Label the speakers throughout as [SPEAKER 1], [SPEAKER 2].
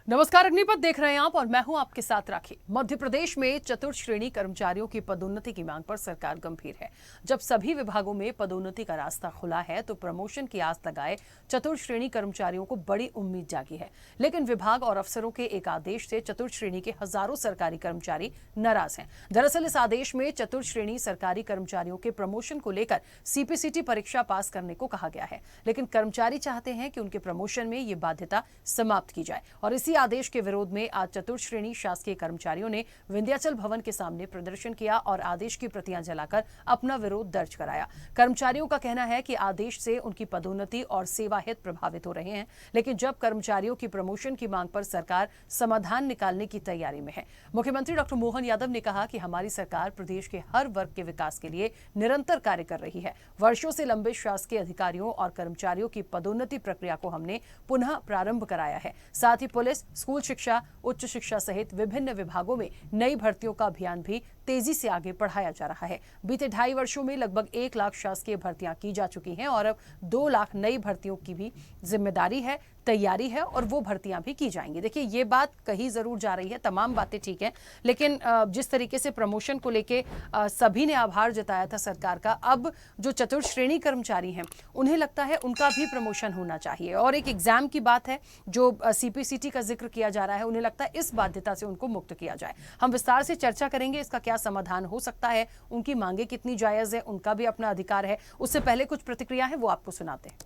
[SPEAKER 1] नमस्कार, अग्निपथ देख रहे हैं आप और मैं हूं आपके साथ राखी। मध्य प्रदेश में चतुर्थ श्रेणी कर्मचारियों की पदोन्नति की मांग पर सरकार गंभीर है। जब सभी विभागों में पदोन्नति का रास्ता खुला है तो प्रमोशन की आस लगाए चतुर्थ श्रेणी कर्मचारियों को बड़ी उम्मीद जागी है। लेकिन विभाग और अफसरों के एक आदेश से चतुर्थ श्रेणी के हजारों सरकारी कर्मचारी नाराज हैं। दरअसल इस आदेश में चतुर्थ श्रेणी सरकारी कर्मचारियों के प्रमोशन को लेकर सीपीसीटी परीक्षा पास करने को कहा गया है, लेकिन कर्मचारी चाहते हैं कि उनके प्रमोशन में ये बाध्यता समाप्त की जाए। और इसी आदेश के विरोध में आज चतुर्थ श्रेणी शासकीय कर्मचारियों ने विंध्याचल भवन के सामने प्रदर्शन किया और आदेश की प्रतियां जलाकर अपना विरोध दर्ज कराया। कर्मचारियों का कहना है कि आदेश से उनकी पदोन्नति और सेवा हित प्रभावित हो रहे हैं, लेकिन जब कर्मचारियों की प्रमोशन की मांग पर सरकार समाधान निकालने की तैयारी में है। मुख्यमंत्री डॉक्टर मोहन यादव ने कहा कि हमारी सरकार प्रदेश के हर वर्ग के विकास के लिए निरंतर कार्य कर रही है। वर्षों से लंबित शासकीय अधिकारियों और कर्मचारियों की पदोन्नति प्रक्रिया को हमने पुनः प्रारंभ कराया है। साथ ही पुलिस, स्कूल शिक्षा, उच्च शिक्षा सहित विभिन्न विभागों में नई भर्तियों का अभियान भी तेजी से आगे बढ़ाया जा रहा है। बीते 2.5 वर्षों में लगभग 1 लाख शासकीय भर्तियां की जा चुकी हैं और अब 2 लाख नई भर्तियों की भी जिम्मेदारी है, तैयारी है और वो भर्तियां भी की जाएंगी। देखिए, ये बात कही जरूर जा रही है, तमाम बातें ठीक है, लेकिन जिस तरीके से प्रमोशन को लेके सभी ने आभार जताया था सरकार का, अब जो चतुर्थ श्रेणी कर्मचारी हैं उन्हें लगता है उनका भी प्रमोशन होना चाहिए। और एक एग्जाम की बात है जो सीपीसीटी का जिक्र किया जा रहा है, उन्हें लगता है इस बाध्यता से उनको मुक्त किया जाए। हम विस्तार से चर्चा करेंगे इसका क्या समाधान हो सकता है, उनकी मांगे कितनी जायज है, उनका भी अपना अधिकार है। उससे पहले कुछ प्रतिक्रिया है वो आपको सुनाते हैं।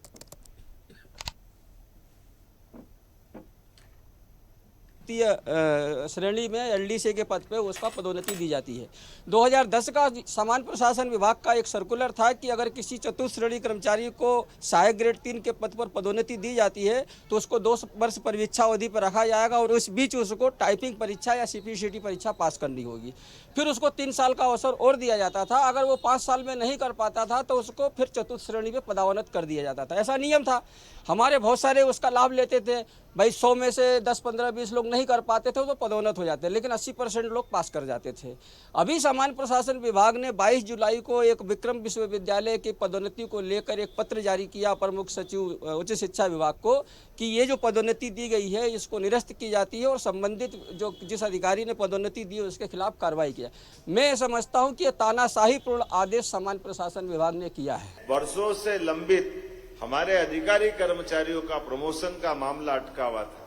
[SPEAKER 2] श्रेणी में एलडीसी के पद पे उसका पदोन्नति दी जाती है। 2010 का सामान्य प्रशासन विभाग का एक सर्कुलर था कि अगर किसी चतुर्थ श्रेणी कर्मचारी को सहायक ग्रेड 3 के पद पर पदोन्नति दी जाती है तो उसको 2 वर्ष परीक्षा अवधि पर रखा जाएगा और उस बीच उसको टाइपिंग परीक्षा या सीपीसीटी परीक्षा पास करनी होगी। फिर उसको 3 साल का अवसर और दिया जाता था। अगर वो 5 साल में नहीं कर पाता था तो उसको फिर चतुर्थ श्रेणी में पदोन्नत कर दिया जाता था। ऐसा नियम था। हमारे बहुत सारे उसका लाभ लेते थे। भाई 100 में से 10, 15, 20 लोग नहीं कर पाते थे तो पदोन्नत हो जाते, लेकिन 80% लोग पास कर जाते थे। अभी सामान्य प्रशासन विभाग ने 22 जुलाई को एक विक्रम विश्वविद्यालय की पदोन्नति को लेकर एक पत्र जारी किया प्रमुख सचिव उच्च शिक्षा विभाग को कि ये जो पदोन्नति दी गई है इसको निरस्त की जाती है और संबंधित जो जिस अधिकारी ने पदोन्नति दी उसके खिलाफ कार्रवाई किया। मैं समझता हूँ कि ये तानाशाहीपूर्ण आदेश सामान्य प्रशासन विभाग ने किया है।
[SPEAKER 3] वर्षों से लंबित हमारे अधिकारी कर्मचारियों का प्रमोशन का मामला अटका हुआ था।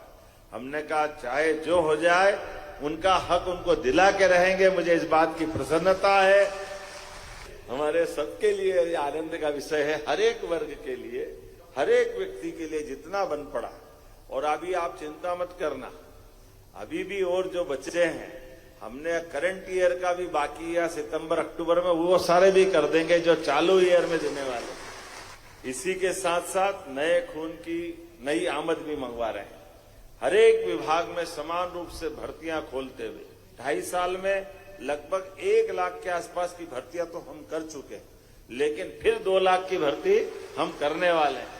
[SPEAKER 3] हमने कहा चाहे जो हो जाए उनका हक उनको दिला के रहेंगे। मुझे इस बात की प्रसन्नता है। हमारे सबके लिए ये आनंद का विषय है, हर एक वर्ग के लिए, हर एक व्यक्ति के लिए जितना बन पड़ा। और अभी आप चिंता मत करना, अभी भी और जो बच्चे हैं हमने करंट ईयर का भी बाकी है, सितंबर अक्टूबर में वो सारे भी कर देंगे जो चालू ईयर में देने वाले। इसी के साथ साथ नए खून की नई आमद भी मंगवा रहे हैं। हर एक विभाग में समान रूप से भर्तियां खोलते हुए 2.5 साल में लगभग 1 लाख के आसपास की भर्तियां तो हम कर चुके हैं, लेकिन फिर 2 लाख की भर्ती हम करने वाले हैं।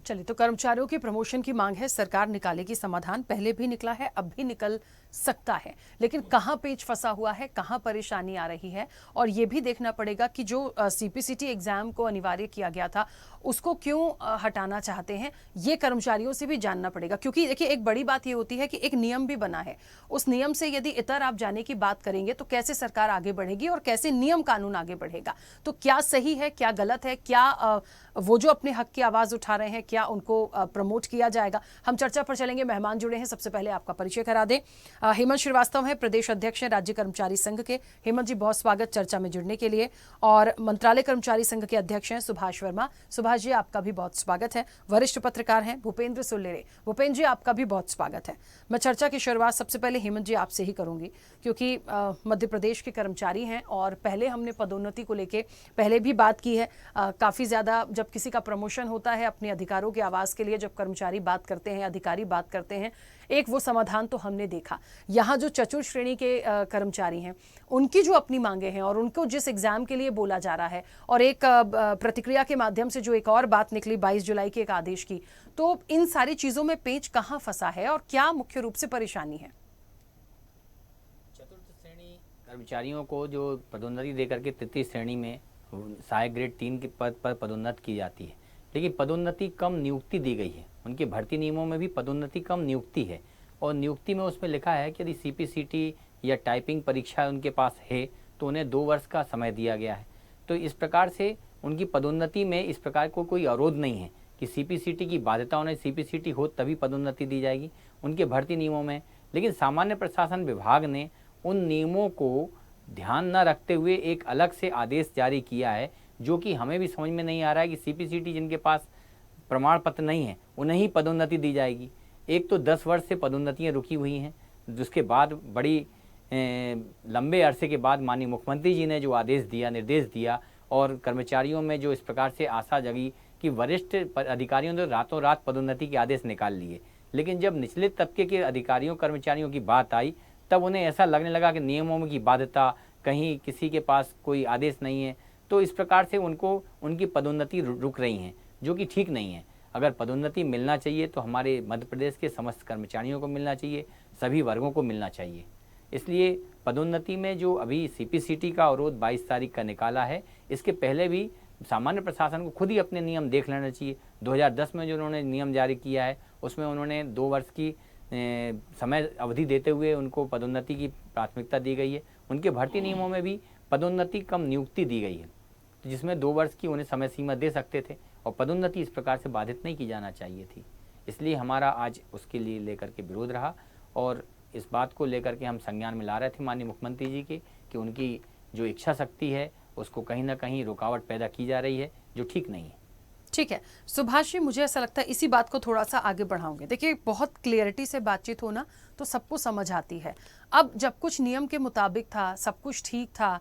[SPEAKER 1] चलिए, तो कर्मचारियों की प्रमोशन की मांग है, सरकार निकालेगी समाधान। पहले भी निकला है, अब भी निकल सकता है, लेकिन कहां पेच फंसा हुआ है, कहां परेशानी आ रही है, और यह भी देखना पड़ेगा कि जो सीपीसीटी एग्जाम को अनिवार्य किया गया था उसको क्यों हटाना चाहते हैं, ये कर्मचारियों से भी जानना पड़ेगा। क्योंकि देखिए, एक बड़ी बात यह होती है कि एक नियम भी बना है, उस नियम से यदि इतर आप जाने की बात करेंगे तो कैसे सरकार आगे बढ़ेगी और कैसे नियम कानून आगे बढ़ेगा। तो क्या सही है, क्या गलत है, क्या वो जो अपने हक की आवाज उठा रहे हैं, क्या उनको प्रमोट किया जाएगा। हम चर्चा पर चलेंगे। मेहमान जुड़े हैं, सबसे पहले आपका परिचय करा दें। हेमंत श्रीवास्तव हैं, प्रदेश अध्यक्ष हैं राज्य कर्मचारी संघ के। हेमंत जी, बहुत स्वागत चर्चा में जुड़ने के लिए। और मंत्रालय कर्मचारी संघ के अध्यक्ष हैं सुभाष वर्मा। सुभाष जी, आपका भी बहुत स्वागत है। वरिष्ठ पत्रकार हैं भूपेंद्र सुल्लेरे। भूपेंद्र जी, आपका भी बहुत स्वागत है। मैं चर्चा की शुरुआत सबसे पहले हेमंत जी आपसे ही करूंगी, क्योंकि मध्य प्रदेश के कर्मचारी हैं और पहले हमने पदोन्नति को लेकर पहले भी बात की है। काफी ज्यादा जब किसी का प्रमोशन होता है, अपने अधिकारों की आवाज के लिए जब कर्मचारी बात करते हैं, अधिकारी बात करते हैं, एक वो समाधान तो हमने देखा। यहाँ जो चतुर्थ श्रेणी के कर्मचारी हैं, उनकी जो अपनी मांगे हैं और उनको जिस एग्जाम के लिए बोला जा रहा है, और एक प्रतिक्रिया के माध्यम से जो एक और बात निकली 22 जुलाई के एक आदेश की, तो इन सारी चीजों में पेच कहाँ फंसा है और क्या मुख्य रूप से परेशानी है?
[SPEAKER 4] श्रेणी कर्मचारियों को जो पदोन्नति देकर के तृतीय श्रेणी में सहायक ग्रेड 3 के पद पर पदोन्नत की जाती है, लेकिन पदोन्नति कम नियुक्ति दी गई है। उनके भर्ती नियमों में भी पदोन्नति कम नियुक्ति है, और नियुक्ति में उसमें लिखा है कि यदि सीपीसीटी या टाइपिंग परीक्षा उनके पास है तो उन्हें 2 वर्ष का समय दिया गया है। तो इस प्रकार से उनकी पदोन्नति में इस प्रकार को कोई अवरोध नहीं है कि सीपीसीटी की बाध्यता उन्हें सीपीसीटी हो तभी पदोन्नति दी जाएगी उनके भर्ती नियमों में। लेकिन सामान्य प्रशासन विभाग ने उन नियमों को ध्यान न रखते हुए एक अलग से आदेश जारी किया है, जो कि हमें भी समझ में नहीं आ रहा है कि सीपीसीटी जिनके पास प्रमाण पत्र नहीं है उन्हें ही पदोन्नति दी जाएगी। एक तो 10 वर्ष से पदोन्नतियाँ रुकी हुई हैं, जिसके बाद बड़ी लंबे अरसे के बाद माननीय मुख्यमंत्री जी ने जो आदेश दिया, निर्देश दिया, और कर्मचारियों में जो इस प्रकार से आशा जगी कि वरिष्ठ अधिकारियों ने रातों रात पदोन्नति के आदेश निकाल लिए। लेकिन जब निचले तबके के अधिकारियों कर्मचारियों की बात आई तब उन्हें ऐसा लगने लगा कि नियमों की बाध्यता, कहीं किसी के पास कोई आदेश नहीं है, तो इस प्रकार से उनकी पदोन्नति रुक रही हैं, जो कि ठीक नहीं है। अगर पदोन्नति मिलना चाहिए तो हमारे मध्य प्रदेश के समस्त कर्मचारियों को मिलना चाहिए, सभी वर्गों को मिलना चाहिए। इसलिए पदोन्नति में जो अभी सीपीसीटी का अवरोध 22 तारीख का निकाला है, इसके पहले भी सामान्य प्रशासन को खुद ही अपने नियम देख लेना चाहिए। 2010 में जो उन्होंने नियम जारी किया है उसमें उन्होंने 2 वर्ष की समय अवधि देते हुए उनको पदोन्नति की प्राथमिकता दी गई है। उनके भर्ती नियमों में भी पदोन्नति कम नियुक्ति दी गई है, जिसमें 2 वर्ष की उन्हें समय सीमा दे सकते थे, और पदोन्नति इस प्रकार से बाधित नहीं की जाना चाहिए थी। इसलिए हमारा आज उसके लिए लेकर के विरोध रहा, और इस बात को लेकर के हम संज्ञान में ला रहे थे माननीय मुख्यमंत्री जी के कि उनकी जो इच्छा शक्ति है उसको कहीं ना कहीं रुकावट पैदा की जा रही है, जो ठीक नहीं है।
[SPEAKER 1] ठीक है सुभाष जी, मुझे ऐसा लगता है इसी बात को थोड़ा सा आगे बढ़ाऊंगे। देखिए, बहुत क्लियरिटी से बातचीत होना तो सबको समझ आती है। अब जब कुछ नियम के मुताबिक था, सब कुछ ठीक था,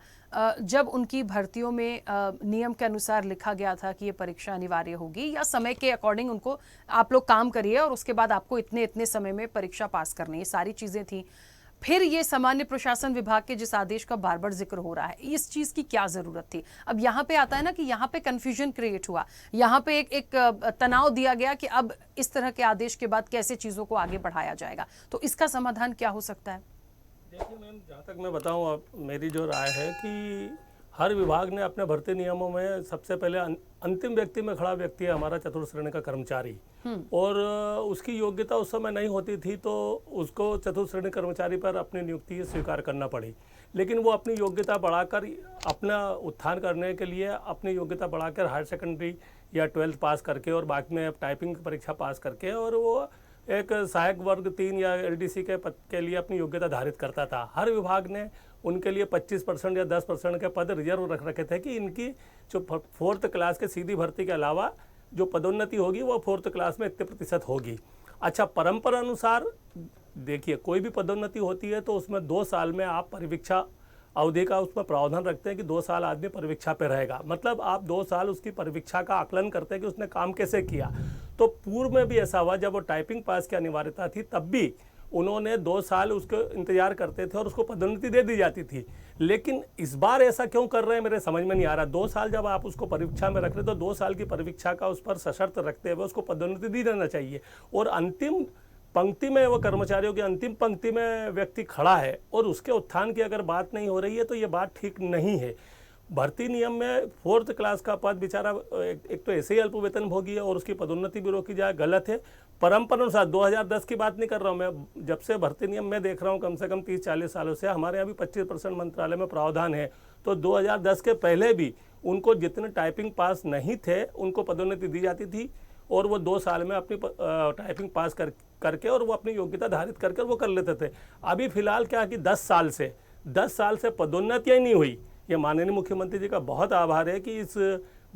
[SPEAKER 1] जब उनकी भर्तियों में नियम के अनुसार लिखा गया था कि ये परीक्षा अनिवार्य होगी या समय के अकॉर्डिंग उनको आप लोग काम करिए और उसके बाद आपको इतने इतने समय में परीक्षा पास करनी है, ये सारी चीज़ें थी। फिर ये सामान्य प्रशासन विभाग के जिस आदेश का बार बार जिक्र हो रहा है, इस चीज की क्या जरूरत थी? अब यहाँ पे आता है ना कि यहाँ पे कंफ्यूजन क्रिएट हुआ, यहाँ पे एक तनाव दिया गया कि अब इस तरह के आदेश के बाद कैसे चीजों को आगे बढ़ाया जाएगा। तो इसका समाधान क्या हो सकता है?
[SPEAKER 5] देखिए मैम, जहाँ तक मैं बताऊँ, मेरी जो राय है कि हर विभाग ने अपने भर्ती नियमों में सबसे पहले अंतिम व्यक्ति में खड़ा व्यक्ति है हमारा चतुर्थ श्रेणी का कर्मचारी, और उसकी योग्यता उस समय नहीं होती थी तो उसको चतुर्थ श्रेणी कर्मचारी पर अपनी नियुक्ति स्वीकार करना पड़ी। लेकिन वो अपनी योग्यता बढ़ाकर, अपना उत्थान करने के लिए अपनी योग्यता बढ़ाकर हायर सेकेंडरी या 12th पास करके और बाद में टाइपिंग परीक्षा पास करके, और वो एक सहायक वर्ग 3 या एलडीसी के पद के लिए अपनी योग्यता धारित करता था। हर विभाग ने उनके लिए 25% या 10% के पद रिजर्व रख रखे थे कि इनकी जो 4th क्लास के सीधी भर्ती के अलावा जो पदोन्नति होगी वो 4th क्लास में इतने प्रतिशत होगी। अच्छा, परंपरा अनुसार देखिए, कोई भी पदोन्नति होती है तो उसमें 2 साल में आप परिवीक्षा अवधि का उसमें प्रावधान रखते हैं कि 2 साल आदमी परिवीक्षा पे रहेगा। मतलब आप 2 साल उसकी परिवीक्षा का आकलन करते हैं कि उसने काम कैसे किया। तो पूर्व में भी ऐसा हुआ, जब वो टाइपिंग पास की अनिवार्यता थी तब भी उन्होंने 2 साल उसको इंतजार करते थे और उसको पदोन्नति दे दी जाती थी। लेकिन इस बार ऐसा क्यों कर रहे हैं मेरे समझ में नहीं आ रहा। 2 साल जब आप उसको परीक्षा में रख रहे तो 2 साल की परीक्षा का उस पर सशर्त रखते हुए उसको पदोन्नति दी जाना चाहिए। और अंतिम पंक्ति में, वो कर्मचारियों की अंतिम पंक्ति में व्यक्ति खड़ा है और उसके उत्थान की अगर बात नहीं हो रही है तो ये बात ठीक नहीं है। भर्ती नियम में 4th क्लास का पद बेचारा एक तो ऐसे ही अल्प वेतन भोगी है और उसकी पदोन्नति भी रोकी जाए, गलत है। परंपरा अनुसार 2010 की बात नहीं कर रहा हूँ मैं, जब से भर्ती नियम में देख रहा हूँ कम से कम 30-40 सालों से, हमारे यहाँ भी 25% मंत्रालय में प्रावधान है। तो 2010 के पहले भी उनको जितने टाइपिंग पास नहीं थे उनको पदोन्नति दी जाती थी, और वो 2 साल में अपनी टाइपिंग पास करके और वो अपनी योग्यता धारित करके वो कर लेते थे। अभी फिलहाल क्या कि 10 साल से पदोन्नतियाँ ही नहीं हुई। ये माननीय मुख्यमंत्री जी का बहुत आभार है कि इस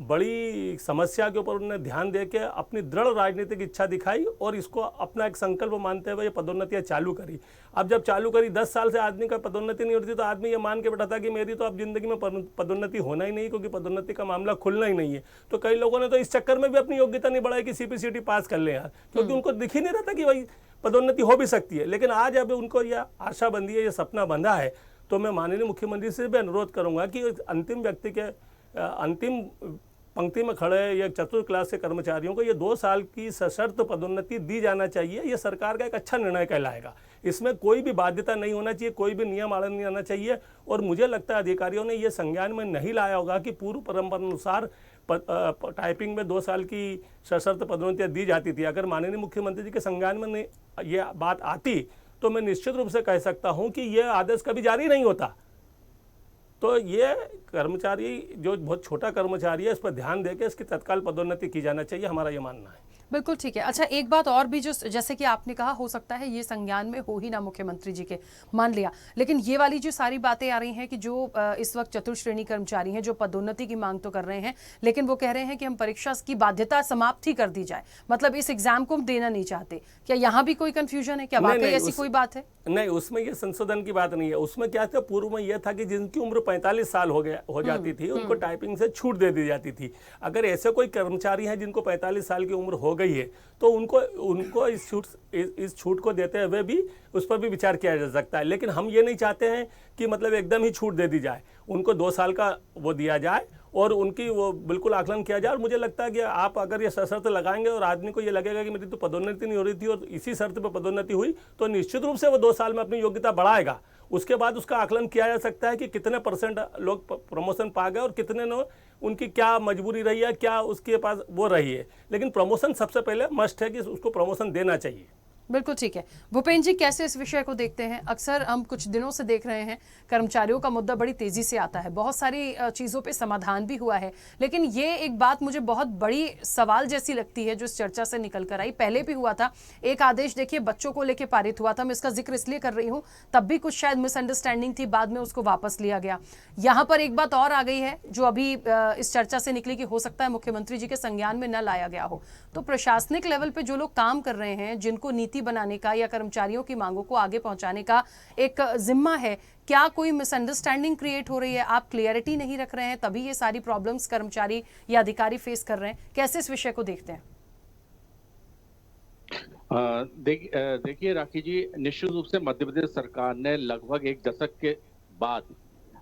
[SPEAKER 5] बड़ी समस्या के ऊपर उन्होंने ध्यान दे के अपनी दृढ़ राजनीतिक इच्छा दिखाई और इसको अपना एक संकल्प मानते हुए ये पदोन्नतियाँ चालू करी। अब जब चालू करी, 10 साल से आदमी का पदोन्नति नहीं होती तो आदमी ये मान के बैठा था कि मेरी तो अब जिंदगी में पदोन्नति होना ही नहीं, क्योंकि पदोन्नति का मामला खुलना ही नहीं है। तो कई लोगों ने तो इस चक्कर में भी अपनी योग्यता नहीं बढ़ाई कि सीपीसीटी पास कर ले यार, क्योंकि उनको दिख ही नहीं रहा था कि भाई पदोन्नति हो भी सकती है। लेकिन आज अब उनको यह आशा बंधी है, ये सपना बंधा है। तो मैं माननीय मुख्यमंत्री से भी अनुरोध करूंगा कि अंतिम व्यक्ति के अंतिम पंक्ति में खड़े या चतुर्थ क्लास के कर्मचारियों को ये 2 साल की सशर्त पदोन्नति दी जाना चाहिए। ये सरकार का एक अच्छा निर्णय कहलाएगा, इसमें कोई भी बाध्यता नहीं होना चाहिए, कोई भी नियम आड़े नहीं आना चाहिए। और मुझे लगता है अधिकारियों ने ये संज्ञान में नहीं लाया होगा कि पूर्व परंपरा अनुसार टाइपिंग में 2 साल की सशर्त पदोन्नतियां दी जाती थी। अगर माननीय मुख्यमंत्री जी के संज्ञान में ये बात आती तो मैं निश्चित रूप से कह सकता हूं कि यह आदेश कभी जारी नहीं होता। तो ये कर्मचारी जो बहुत छोटा कर्मचारी है, इस पर ध्यान देकर इसकी तत्काल पदोन्नति की जाना चाहिए, हमारा ये मानना है।
[SPEAKER 1] बिल्कुल ठीक है। अच्छा, एक बात और भी, जो जैसे कि आपने कहा, हो सकता है ये संज्ञान में हो ही ना मुख्यमंत्री जी के, मान लिया, लेकिन ये वाली जो सारी बातें आ रही हैं कि जो इस वक्त चतुर्थ श्रेणी कर्मचारी हैं जो पदोन्नति की मांग तो कर रहे हैं, लेकिन वो कह रहे हैं कि हम परीक्षा की बाध्यता समाप्त ही कर दी जाए, मतलब इस एग्जाम को हम देना नहीं चाहते। क्या यहाँ भी कोई कंफ्यूजन है? क्या वाकई ऐसी कोई बात है?
[SPEAKER 5] नहीं, उसमें ये संशोधन की बात नहीं है। उसमें क्या था, पूर्व में यह था कि जिनकी उम्र 45 साल हो जाती थी उनको टाइपिंग से छूट दे दी जाती थी। अगर ऐसे कोई कर्मचारी हैं जिनको 45 साल की उम्र हो गई है तो उनको इस छूट को देते हुए भी उस पर भी विचार किया जा सकता है। लेकिन हम ये नहीं चाहते हैं कि मतलब एकदम ही छूट दे दी जाए, उनको 2 साल का वो दिया जाए और उनकी वो बिल्कुल आकलन किया जाए। और मुझे लगता है कि आप अगर ये शर्त लगाएंगे और आदमी को ये लगेगा कि मेरी तो पदोन्नति नहीं हो रही थी और इसी शर्त पर पदोन्नति हुई, तो निश्चित रूप से वो 2 साल में अपनी योग्यता बढ़ाएगा। उसके बाद उसका आकलन किया जा सकता है कि कितने % लोग प्रमोशन पा गए और कितने ने उनकी क्या मजबूरी रही है, क्या उसके पास वो रही है। लेकिन प्रमोशन सबसे पहले मस्ट है कि उसको प्रमोशन देना चाहिए।
[SPEAKER 1] बिल्कुल ठीक है। भूपेंद्र जी, कैसे इस विषय को देखते हैं? अक्सर हम कुछ दिनों से देख रहे हैं कर्मचारियों का मुद्दा बड़ी तेजी से आता है, बहुत सारी चीज़ों पे समाधान भी हुआ है, लेकिन ये एक बात मुझे बहुत बड़ी सवाल जैसी लगती है जो इस चर्चा से निकल कर आई। पहले भी हुआ था एक आदेश, देखिए बच्चों को लेकर पारित हुआ था, मैं इसका जिक्र इसलिए कर रही हूँ, तब भी कुछ शायद मिसअंडरस्टैंडिंग थी, बाद में उसको वापस लिया गया। यहाँ पर एक बात और आ गई है जो अभी इस चर्चा से निकली कि हो सकता है मुख्यमंत्री जी के संज्ञान में न लाया गया हो। तो प्रशासनिक लेवल पे जो लोग काम कर रहे हैं, जिनको नीति बनाने का या कर्मचारियों की मांगों को आगे पहुंचाने का एक जिम्मा है, क्या कोई मिसअंडरस्टैंडिंग क्रिएट हो रही है? आप क्लियरिटी नहीं रख रहे हैं, तभी ये सारी प्रॉब्लम्स कर्मचारी या अधिकारी फेस कर रहे हैं। कैसे इस विषय को देखते हैं?
[SPEAKER 6] देखिए राखी जी, निश्चित रूप से मध्य प्रदेश सरकार ने लगभग 1 दशक के बाद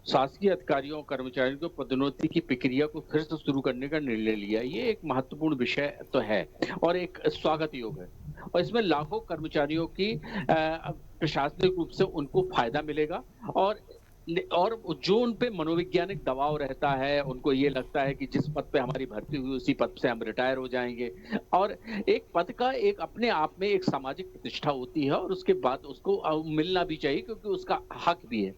[SPEAKER 6] शासकीय अधिकारियों कर्मचारियों को पदोन्नति की प्रक्रिया को फिर से शुरू करने का निर्णय लिया। ये एक महत्वपूर्ण विषय तो है और एक स्वागत योग है, और इसमें लाखों कर्मचारियों की प्रशासनिक रूप से उनको फायदा मिलेगा। और जो उन पे मनोवैज्ञानिक दबाव रहता है, उनको ये लगता है कि जिस पद पे हमारी भर्ती हुई उसी पद से हम रिटायर हो जाएंगे, और एक पद का एक अपने आप में एक सामाजिक प्रतिष्ठा होती है और उसके बाद उसको मिलना भी चाहिए क्योंकि उसका हक भी है,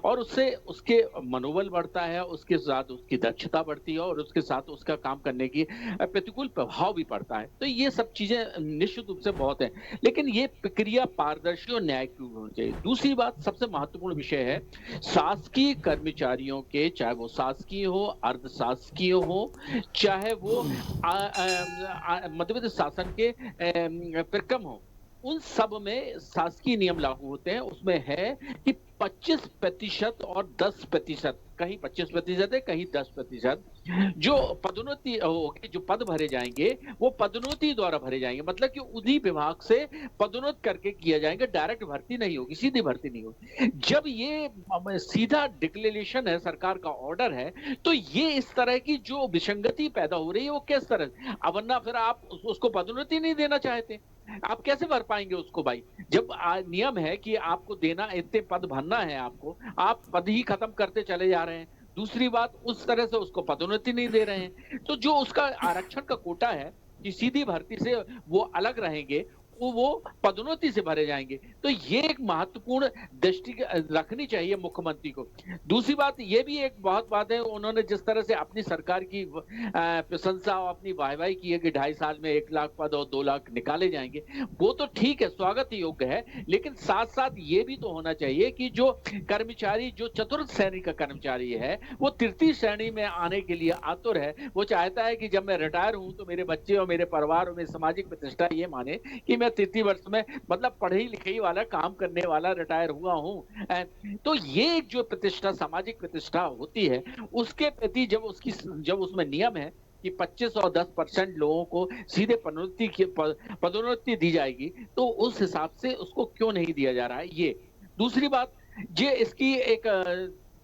[SPEAKER 6] और उससे उसके मनोबल बढ़ता है, उसके साथ उसकी दक्षता बढ़ती है और उसके साथ उसका काम करने की प्रतिकूल प्रभाव भी पड़ता है। तो ये सब चीजें निश्चित रूप से बहुत है, लेकिन ये प्रक्रिया पारदर्शी और न्यायिक होनी चाहिए। दूसरी बात, सबसे महत्वपूर्ण विषय है शासकीय कर्मचारियों के, चाहे वो शासकीय हो, अर्धशासकीय हो, चाहे वो मध्य प्रदेश शासन के प्रक्रम हो, उन सब में शासकीय नियम लागू होते हैं। उसमें है कि 25% और 10%, कहीं 25% है कहीं 10%, जो पदोन्नति होगी, जो पद भरे जाएंगे वो पदोन्नति द्वारा भरे जाएंगे, मतलब कि उन्हीं विभाग से पदोन्नत करके किया जाएंगे, डायरेक्ट भर्ती नहीं होगी, सीधी भर्ती नहीं होगी। जब ये सीधा डिक्लेरेशन है, सरकार का ऑर्डर है, तो ये इस तरह की जो विसंगति पैदा हो रही है वो किस तरह, अब वरना फिर आप उसको पदोन्नति नहीं देना चाहते, आप कैसे भर पाएंगे उसको भाई? जब नियम है कि आपको देना, इतने पद भरना है आपको, आप पद ही खत्म करते चले जा रहे हैं। दूसरी बात, उस तरह से उसको पदोन्नति नहीं दे रहे हैं, तो जो उसका आरक्षण का कोटा है कि सीधी भर्ती से वो अलग रहेंगे, वो पदोन्नति से भरे जाएंगे। तो ये एक महत्वपूर्ण दृष्टि रखनी चाहिए मुख्यमंत्री को। दूसरी बात, ये भी एक बहुत बात है, उन्होंने जिस तरह से अपनी सरकार की प्रशंसा और अपनी वाहवाही की है कि 2.5 साल में 1 लाख पद और 2 लाख निकाले जाएंगे, वो तो ठीक है, स्वागत योग्य है, लेकिन साथ साथ ये भी तो होना चाहिए कि जो कर्मचारी, जो चतुर्थ श्रेणी का कर्मचारी है, वो तृतीय श्रेणी में आने के लिए आतुर है। वो चाहता है कि जब मैं रिटायर हूं तो मेरे बच्चे और मेरे परिवार और मेरी सामाजिक प्रतिष्ठा ये माने कि मैं 33 वर्ष में, मतलब पढ़ी लिखी वाला, काम करने वाला रिटायर हुआ हूं। तो ये जो प्रतिष्ठा, सामाजिक प्रतिष्ठा होती है, उसके प्रति जब उसमें नियम है कि 25 और 10% लोगों को सीधे पदोन्नति दी जाएगी, तो उस हिसाब से उसको क्यों नहीं दिया जा रहा है? ये दूसरी बात, ये इसकी एक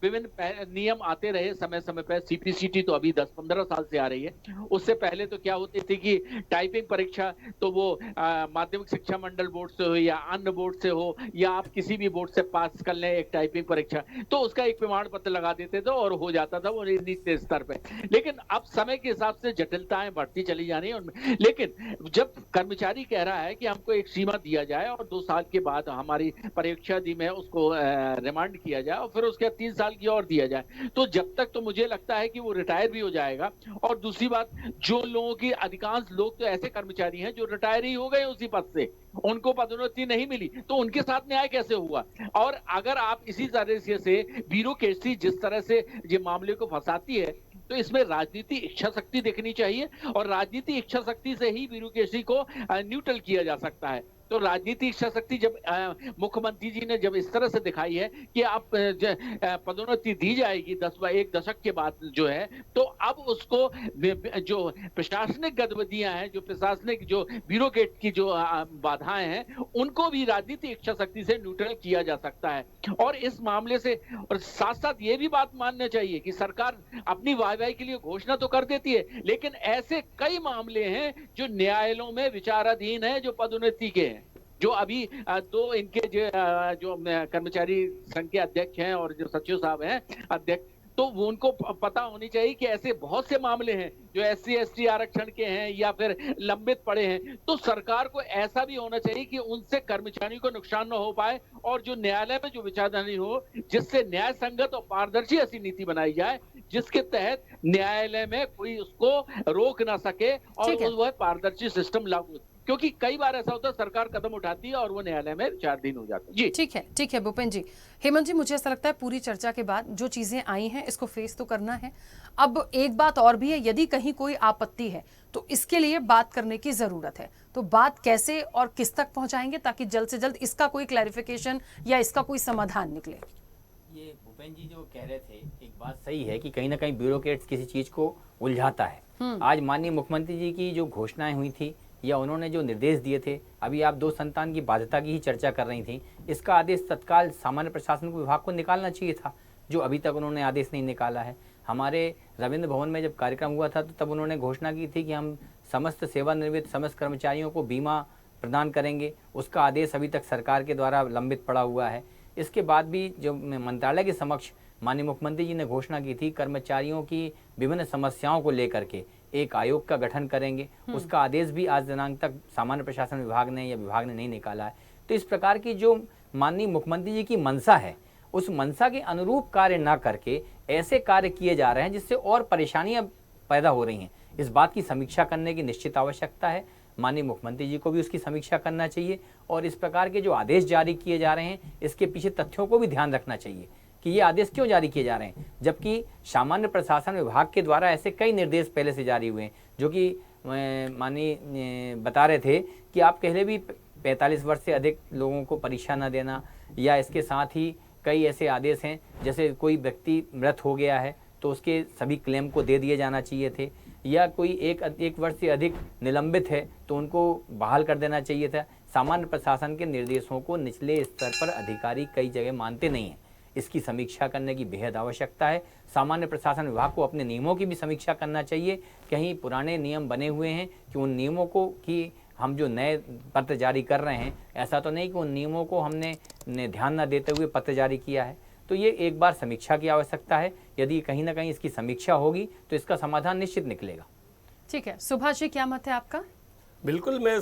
[SPEAKER 6] विभिन्न नियम आते रहे समय समय पर। सीपीसीटी तो अभी 10-15 साल से आ रही है। उससे पहले तो क्या होती थी कि टाइपिंग परीक्षा तो वो माध्यमिक शिक्षा मंडल बोर्ड से हो या अन्य बोर्ड से हो, या आप किसी भी बोर्ड से पास कर लें एक टाइपिंग परीक्षा, तो उसका एक प्रमाण पत्र लगा देते थे और हो जाता था वो निचले स्तर पे। लेकिन अब समय के हिसाब से जटिलताएं बढ़ती चली जा रही है उनमें। लेकिन जब कर्मचारी कह रहा है कि हमको एक सीमा दिया जाए और 2 साल के बाद हमारी परीक्षा दी में उसको रिमांड किया जाए और फिर उसके 3 साल की और दिया जाए, तो जब तक तो मुझे लगता है कि वो रिटायर भी हो जाएगा। और दूसरी बात, जो लोगों की अधिकांश लोग तो ऐसे कर्मचारी हैं जो रिटायर ही हो गए उसी पद से, उनको पदोन्नति नहीं मिली, तो उनके साथ न्याय कैसे हुआ? और अगर आप इसी तरह से ब्यूरोक्रेसी जिस तरह से ये मामले को फंसाती है, तो इसमें राजनीति इच्छा शक्ति देखनी चाहिए और राजनीति इच्छा शक्ति से ही ब्यूरोक्रेसी को न्यूट्रल किया जा सकता है। तो राजनीतिक इच्छा शक्ति जब मुख्यमंत्री जी ने जब इस तरह से दिखाई है कि आप पदोन्नति दी जाएगी 1 दशक के बाद जो है, तो अब उसको जो प्रशासनिक गतिविधियां हैं, जो प्रशासनिक जो ब्यूरोक्रेट की जो बाधाएं हैं, उनको भी राजनीतिक इच्छा शक्ति से न्यूट्रल किया जा सकता है। और इस मामले से और साथ साथ ये भी बात मानना चाहिए कि सरकार अपनी वाहवाही के लिए घोषणा तो कर देती है, लेकिन ऐसे कई मामले हैं जो न्यायालयों में विचाराधीन है, जो पदोन्नति के हैं, जो अभी दो इनके जो कर्मचारी संघ के अध्यक्ष हैं और जो सचिव साहब हैं अध्यक्ष, तो वो उनको पता होनी चाहिए कि ऐसे बहुत से मामले हैं जो SC ST आरक्षण के हैं या फिर लंबित पड़े हैं। तो सरकार को ऐसा भी होना चाहिए कि उनसे कर्मचारियों को नुकसान न हो पाए और जो न्यायालय में जो विचारधारा हो, जिससे न्याय संगत और पारदर्शी ऐसी नीति बनाई जाए जिसके तहत न्यायालय में कोई उसको रोक ना सके और वह पारदर्शी सिस्टम लागू। क्योंकि कई बार ऐसा होता है सरकार कदम उठाती है और वो न्यायालय में विचाराधीन हो जाता है। जी
[SPEAKER 1] ठीक है भूपेन जी। हेमंत जी, मुझे ऐसा लगता है पूरी चर्चा के बाद जो चीजें आई हैं इसको फेस तो करना है। अब एक बात और भी है, यदि कहीं कोई आपत्ति है तो इसके लिए बात करने की जरूरत है। तो बात कैसे और किस तक पहुंचाएंगे ताकि जल्द से जल्द इसका कोई क्लैरिफिकेशन या इसका कोई समाधान निकले?
[SPEAKER 4] ये भूपेन जी जो कह रहे थे, एक बात सही है कि कहीं ना कहीं ब्यूरोक्रेट्स किसी चीज को उलझाता है। आज माननीय मुख्यमंत्री जी की जो घोषणाएं हुई थी या उन्होंने जो निर्देश दिए थे, अभी आप 2 संतान की बाध्यता की ही चर्चा कर रही थी, इसका आदेश तत्काल सामान्य प्रशासन विभाग को निकालना चाहिए था, जो अभी तक उन्होंने आदेश नहीं निकाला है। हमारे रविंद्र भवन में जब कार्यक्रम हुआ था तो तब उन्होंने घोषणा की थी कि हम समस्त सेवानिवृत्त समस्त कर्मचारियों को बीमा प्रदान करेंगे, उसका आदेश अभी तक सरकार के द्वारा लंबित पड़ा हुआ है। इसके बाद भी जो मंत्रालय के समक्ष माननीय मुख्यमंत्री जी ने घोषणा की थी कर्मचारियों की विभिन्न समस्याओं को लेकर के एक आयोग का गठन करेंगे, उसका आदेश भी आज दिनांक तक सामान्य प्रशासन विभाग ने या विभाग ने नहीं निकाला है। तो इस प्रकार की जो माननीय मुख्यमंत्री जी की मंशा है, उस मंशा के अनुरूप कार्य ना करके ऐसे कार्य किए जा रहे हैं जिससे और परेशानियां पैदा हो रही हैं। इस बात की समीक्षा करने की निश्चित आवश्यकता है। माननीय मुख्यमंत्री जी को भी उसकी समीक्षा करना चाहिए और इस प्रकार के जो आदेश जारी किए जा रहे हैं इसके पीछे तथ्यों को भी ध्यान रखना चाहिए कि ये आदेश क्यों जारी किए जा रहे हैं, जबकि सामान्य प्रशासन विभाग के द्वारा ऐसे कई निर्देश पहले से जारी हुए हैं जो कि माननीय बता रहे थे कि आप पहले भी 45 वर्ष से अधिक लोगों को परीक्षा न देना, या इसके साथ ही कई ऐसे आदेश हैं जैसे कोई व्यक्ति मृत हो गया है तो उसके सभी क्लेम को दे दिए जाना चाहिए थे, या कोई एक वर्ष से अधिक निलंबित है तो उनको बहाल कर देना चाहिए था। सामान्य प्रशासन के निर्देशों को निचले स्तर पर अधिकारी कई जगह मानते नहीं हैं। इसकी समीक्षा करने की बेहद आवश्यकता है। सामान्य प्रशासन विभाग को अपने नियमों की भी समीक्षा करना चाहिए। कहीं पुराने नियम बने हुए हैं कि उन नियमों को कि हम जो नए पत्र जारी कर रहे हैं, ऐसा तो नहीं कि उन नियमों को हमने ध्यान न देते हुए पत्र जारी किया है। तो ये एक बार समीक्षा की आवश्यकता है। यदि कहीं ना कहीं इसकी समीक्षा होगी तो इसका समाधान निश्चित निकलेगा।
[SPEAKER 1] ठीक है, सुभाष जी क्या मत है आपका?
[SPEAKER 5] बिल्कुल, मैं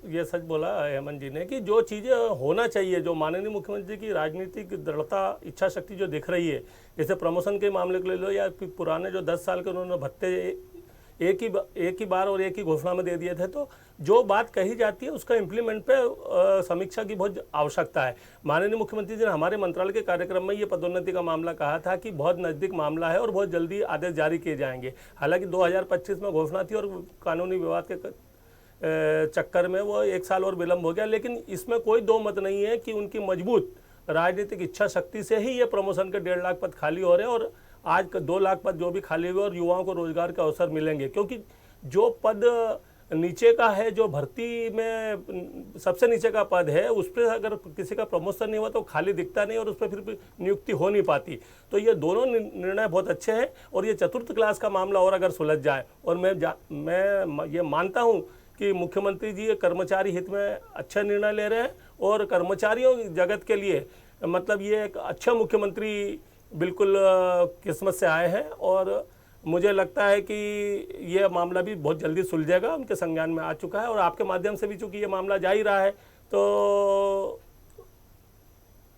[SPEAKER 5] ये सच बोला हेमंत जी ने कि जो चीज़ें होना चाहिए, जो माननीय मुख्यमंत्री की राजनीतिक दृढ़ता इच्छा शक्ति जो दिख रही है, जैसे प्रमोशन के मामले को ले लो या पुराने जो 10 साल के उन्होंने भत्ते एक ही बार और एक ही घोषणा में दे दिए थे, तो जो बात कही जाती है उसका इम्प्लीमेंट पे समीक्षा की बहुत आवश्यकता है। माननीय मुख्यमंत्री जी ने हमारे मंत्रालय के कार्यक्रम में ये पदोन्नति का मामला कहा था कि बहुत नज़दीक मामला है और बहुत जल्दी आदेश जारी किए जाएंगे। हालांकि 2025 में घोषणा थी और कानूनी विवाद के चक्कर में वो 1 साल और विलम्ब हो गया, लेकिन इसमें कोई दो मत नहीं है कि उनकी मजबूत राजनीतिक इच्छा शक्ति से ही ये प्रमोशन के 1.5 लाख पद खाली हो रहे हैं और आज 2 लाख पद जो भी खाली हुए और युवाओं को रोजगार के अवसर मिलेंगे, क्योंकि जो पद नीचे का है, जो भर्ती में सबसे नीचे का पद है, उस पर अगर किसी का प्रमोशन नहीं हुआ तो खाली दिखता नहीं और उस पर फिर भी नियुक्ति हो नहीं पाती। तो ये दोनों निर्णय बहुत अच्छे हैं और ये चतुर्थ क्लास का मामला और अगर सुलझ जाए, और मैं ये मानता हूँ कि मुख्यमंत्री जी ये कर्मचारी हित में अच्छा निर्णय ले रहे हैं और कर्मचारियों जगत के लिए मतलब ये एक अच्छा मुख्यमंत्री बिल्कुल किस्मत से आए हैं और मुझे लगता है कि ये मामला भी बहुत जल्दी सुलझेगा, उनके संज्ञान में आ चुका है। और आपके माध्यम से भी चूंकि ये मामला जा ही रहा है तो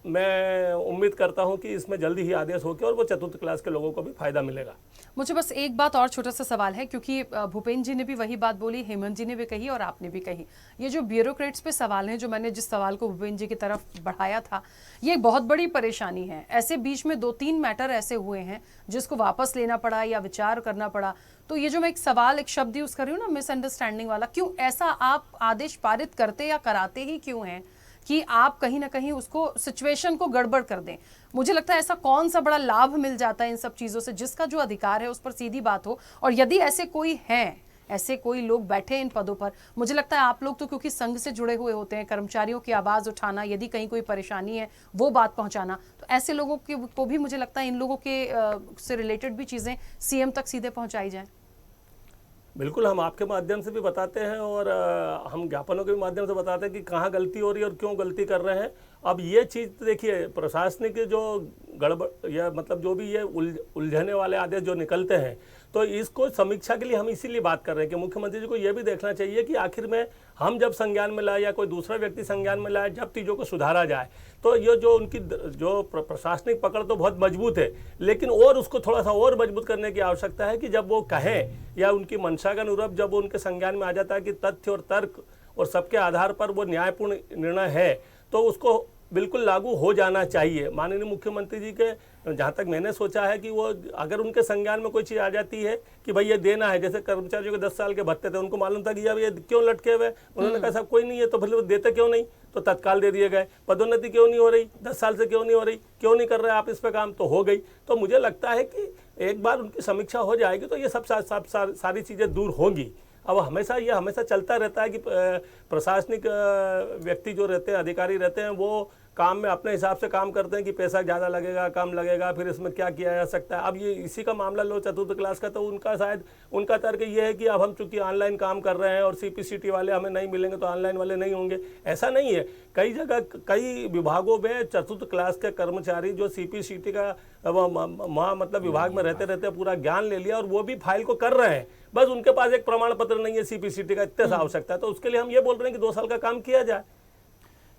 [SPEAKER 5] मैं उम्मीद करता हूं कि इसमें जल्दी ही आदेश होकर और वो चतुर्थ क्लास के लोगों को भी फायदा मिलेगा।
[SPEAKER 1] मुझे बस एक बात और छोटा सा सवाल है, क्योंकि भूपेंद्र जी ने भी वही बात बोली, हेमंत जी ने भी कही और आपने भी कही। ये जो ब्यूरोक्रेट्स पे सवाल है, जो मैंने जिस सवाल को भूपेंद्र जी की तरफ बढ़ाया था, ये एक बहुत बड़ी परेशानी है। ऐसे बीच में 2-3 मैटर ऐसे हुए हैं जिसको वापस लेना पड़ा या विचार करना पड़ा। तो ये जो मैं एक सवाल, एक शब्द यूज कर रही हूँ ना, मिसअंडरस्टैंडिंग वाला, क्यों ऐसा आप आदेश पारित करते या कराते ही क्यों हैं कि आप कहीं ना कहीं उसको सिचुएशन को गड़बड़ कर दें? मुझे लगता है ऐसा कौन सा बड़ा लाभ मिल जाता है इन सब चीज़ों से, जिसका जो अधिकार है उस पर सीधी बात हो। और यदि ऐसे कोई हैं, ऐसे कोई लोग बैठे इन पदों पर, मुझे लगता है आप लोग तो क्योंकि संघ से जुड़े हुए होते हैं, कर्मचारियों की आवाज़ उठाना, यदि कहीं कोई परेशानी है वो बात पहुंचाना, तो ऐसे लोगों को भी मुझे लगता है इन लोगों के से रिलेटेड भी चीज़ें सीएम तक सीधे पहुँचाई जाएँ।
[SPEAKER 5] बिल्कुल, हम आपके माध्यम से भी बताते हैं और हम ज्ञापनों के भी माध्यम से बताते हैं कि कहाँ गलती हो रही है और क्यों गलती कर रहे हैं। अब ये चीज़ देखिए, प्रशासनिक जो गड़बड़ या मतलब जो भी ये उलझने वाले आदेश जो निकलते हैं, तो इसको समीक्षा के लिए हम इसीलिए बात कर रहे हैं कि मुख्यमंत्री जी को ये भी देखना चाहिए कि आखिर में हम जब संज्ञान में लाए या कोई दूसरा व्यक्ति संज्ञान में लाए, जब चीज़ों को सुधारा जाए, तो ये जो उनकी जो प्रशासनिक पकड़ तो बहुत मजबूत है, लेकिन और उसको थोड़ा सा और मजबूत करने की आवश्यकता है कि जब वो कहें या उनकी मंशा का अनुरूप जब वो उनके संज्ञान में आ जाता है कि तथ्य और तर्क और सबके आधार पर वो न्यायपूर्ण निर्णय है, तो उसको बिल्कुल लागू हो जाना चाहिए। माननीय मुख्यमंत्री जी के, जहाँ तक मैंने सोचा है कि वो अगर उनके संज्ञान में कोई चीज़ आ जाती है कि भाई ये देना है, जैसे कर्मचारियों के 10 साल के भत्ते थे, उनको मालूम था कि अब ये क्यों लटके हुए, उन्होंने कहा साहब कोई नहीं है, तो फिर वो देते क्यों नहीं, तो तत्काल दे दिए गए। पदोन्नति क्यों नहीं हो रही, 10 साल से क्यों नहीं हो रही, क्यों नहीं कर रहे आप इस पर काम, तो हो गई। तो मुझे लगता है कि एक बार उनकी समीक्षा हो जाएगी तो ये सब सारी चीज़ें दूर होंगी। अब हमेशा चलता रहता है कि प्रशासनिक व्यक्ति जो रहते हैं, अधिकारी रहते हैं, वो काम में अपने हिसाब से काम करते हैं कि पैसा ज़्यादा लगेगा, कम लगेगा, फिर इसमें क्या किया जा सकता है। अब ये इसी का मामला लो चतुर्थ क्लास का, तो उनका तर्क ये है कि अब हम चूंकि ऑनलाइन काम कर रहे हैं और सीपीसीटी वाले हमें नहीं मिलेंगे तो ऑनलाइन वाले नहीं होंगे। ऐसा नहीं है, कई जगह कई विभागों में चतुर्थ क्लास के कर्मचारी जो सीपीसीटी का मतलब विभाग में रहते पूरा ज्ञान ले लिया और वो भी फाइल को कर रहे हैं, बस उनके पास एक प्रमाण पत्र नहीं है सीपीसीटी का, इतने सा आवश्यकता है। तो उसके लिए हम ये बोल रहे हैं कि 2 साल का काम किया जाए।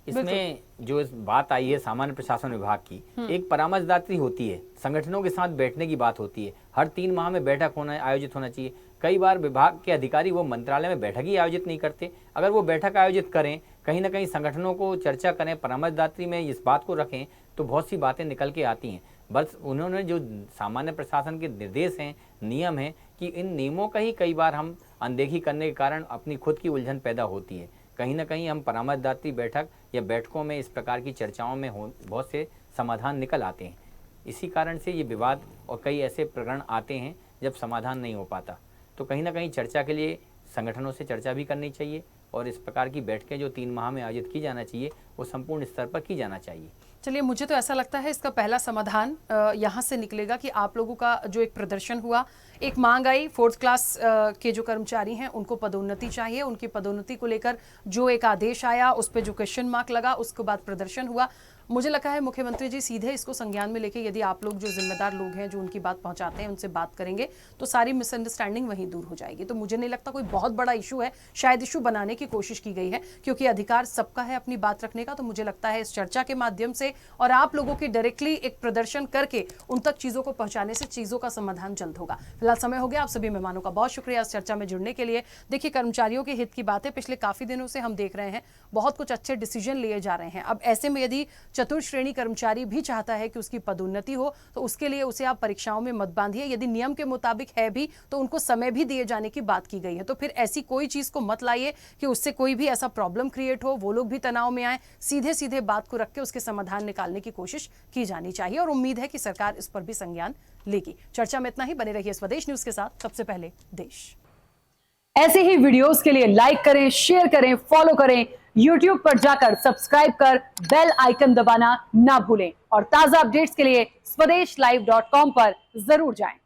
[SPEAKER 4] इसमें जो इस बात आई है सामान्य प्रशासन विभाग की, एक परामर्शदात्री होती है, संगठनों के साथ बैठने की बात होती है, हर 3 माह में बैठक आयोजित होना चाहिए। कई बार विभाग के अधिकारी वो मंत्रालय में बैठक ही आयोजित नहीं करते। अगर वो बैठक आयोजित करें, कहीं ना कहीं संगठनों को चर्चा करें, परामर्शदात्री में इस बात को रखें, तो बहुत सी बातें निकल के आती हैं। बस उन्होंने जो सामान्य प्रशासन के निर्देश हैं, नियम हैं, कि इन नियमों का ही कई बार हम अनदेखी करने के कारण अपनी खुद की उलझन पैदा होती है। कहीं ना कहीं हम परामर्शदात्री बैठक या बैठकों में इस प्रकार की चर्चाओं में बहुत से समाधान निकल आते हैं। इसी कारण से ये विवाद और कई ऐसे प्रकरण आते हैं जब समाधान नहीं हो पाता। तो कहीं ना कहीं चर्चा के लिए संगठनों से चर्चा भी करनी चाहिए और इस प्रकार की बैठकें जो 3 माह में आयोजित की जाना चाहिए वो संपूर्ण स्तर पर की जाना चाहिए।
[SPEAKER 1] चलिए, मुझे तो ऐसा लगता है इसका पहला समाधान यहाँ से निकलेगा कि आप लोगों का जो एक प्रदर्शन हुआ, एक मांग आई, 4th क्लास के जो कर्मचारी हैं उनको पदोन्नति चाहिए, उनकी पदोन्नति को लेकर जो एक आदेश आया उस पर जो क्वेश्चन मार्क लगा, उसके बाद प्रदर्शन हुआ। मुझे लगा है मुख्यमंत्री जी सीधे इसको संज्ञान में लेके, यदि आप लोग जो जिम्मेदार लोग हैं जो उनकी बात पहुंचाते हैं उनसे बात करेंगे तो सारी मिसअंडरस्टैंडिंग वहीं दूर हो जाएगी। तो मुझे नहीं लगता कोई बहुत बड़ा इशू है, शायद इशू बनाने की कोशिश की गई है, क्योंकि अधिकार सबका है अपनी बात रखने का। तो मुझे लगता है इस चर्चा के माध्यम से और आप लोगों की डायरेक्टली एक प्रदर्शन करके उन तक चीजों को पहुंचाने से चीजों का समाधान जल्द होगा। फिलहाल समय हो गया। आप सभी मेहमानों का बहुत शुक्रिया इस चर्चा में जुड़ने के लिए। देखिए, कर्मचारियों के हित की बातें पिछले काफी दिनों से हम देख रहे हैं, बहुत कुछ अच्छे डिसीजन लिए जा रहे हैं। अब ऐसे में यदि चतुर्थ श्रेणी कर्मचारी भी चाहता है कि उसकी पदोन्नति हो तो उसके लिए उसे आप परीक्षाओं में मत बांधिए। यदि नियम के मुताबिक है भी तो उनको समय भी दिए जाने की बात की गई है। तो फिर ऐसी कोई चीज को मत लाइए कि उससे कोई भी ऐसा प्रॉब्लम क्रिएट हो, वो लोग भी तनाव में आए। सीधे सीधे बात को रख के उसके समाधान निकालने की कोशिश की जानी चाहिए और उम्मीद है कि सरकार इस पर भी संज्ञान लेगी। चर्चा में इतना ही। बने रहिए स्वदेश न्यूज के साथ। सबसे पहले देश। ऐसे ही वीडियोस के लिए लाइक करें, शेयर करें, फॉलो करें। YouTube पर जाकर सब्सक्राइब कर बेल आइकन दबाना ना भूलें और ताजा अपडेट्स के लिए स्वदेशलाइव.com पर जरूर जाएं।